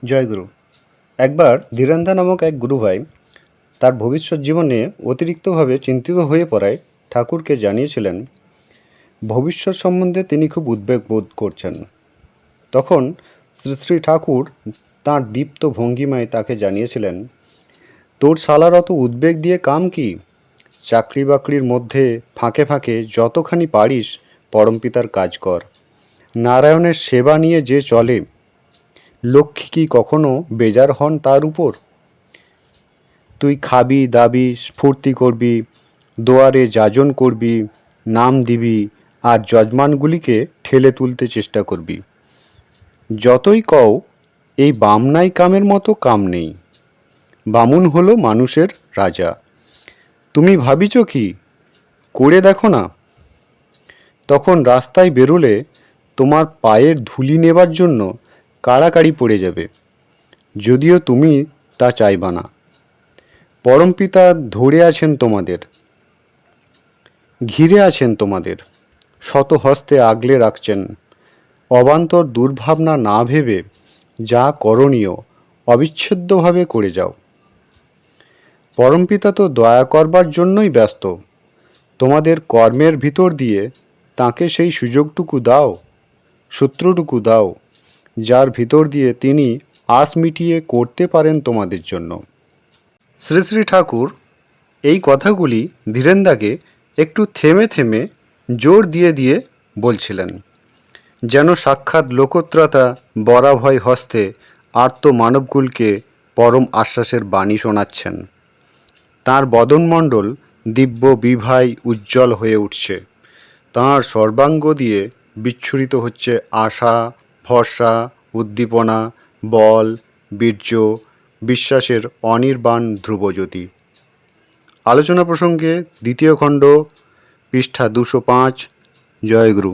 জয়গুরু। একবার ধীরেন্দ্র নামক এক গুরুভাই তার ভবিষ্যৎ জীবনে অতিরিক্তভাবে চিন্তিত হয়ে পড়ায় ঠাকুরকে জানিয়েছিলেন ভবিষ্যৎ সম্বন্ধে তিনি খুব উদ্বেগ বোধ করছেন। তখন শ্রী শ্রী ঠাকুর তাঁর দীপ্ত ভঙ্গিমায় তাকে জানিয়েছিলেন, তোর শালার অত উদ্বেগ দিয়ে কাম কি? চাকরি বাকরির মধ্যে ফাঁকে ফাঁকে যতখানি পারিস পরমপিতার কাজ কর। নারায়ণের সেবা নিয়ে যে চলে, লক্ষ্মী কি কখনো বেজার হন তার উপর? তুই খাবি দাবি, স্ফূর্তি করবি, দোয়ারে যাজন করবি, নাম দিবি, আর যজমানগুলিকে ঠেলে তুলতে চেষ্টা করবি। যতই কও এই বামনাই কামের মতো কাম নেই। বামুন হলো মানুষের রাজা। তুমি ভাবিছ কি? করে দেখো না। তখন রাস্তায় বেরোলে তোমার পায়ের ধুলি নেবার জন্য কাড়াকাড়ি পড়ে যাবে, যদিও তুমি তা চাইবা না। পরমপিতা ধরে আছেন তোমাদের, ঘিরে আছেন তোমাদের, শত হস্তে আগলে রাখছেন। অবান্তর দুর্ভাবনা না ভেবে যা করণীয় অবিচ্ছেদ্যভাবে করে যাও। পরমপিতা তো দয়া করবার জন্যই ব্যস্ত। তোমাদের কর্মের ভিতর দিয়ে তাকে সেই সুযোগটুকু দাও, সূত্রটুকু দাও, যার ভিতর দিয়ে তিনি আশ মিটিয়ে করতে পারেন তোমাদের জন্য। শ্রী শ্রী ঠাকুর এই কথাগুলি ধীরেন্দ্রকে একটু থেমে থেমে জোর দিয়ে দিয়ে বলছিলেন, যেন সাক্ষাৎ লোকত্রাতা বরাভয় হস্তে আর্ত মানবকুলকে পরম আশ্বাসের বাণী শোনাচ্ছেন। তাঁর বদনমণ্ডল দিব্য বিভায় উজ্জ্বল হয়ে উঠছে। তাঁর সর্বাঙ্গ দিয়ে বিচ্ছুরিত হচ্ছে আশা, ভরসা, উদ্দীপনা, বল, বীর্য, বিশ্বাসের অনির্বাণ ধ্রুবজ্যোতি। আলোচনা প্রসঙ্গে দ্বিতীয় খণ্ড, পৃষ্ঠা 205। জয়গুরু।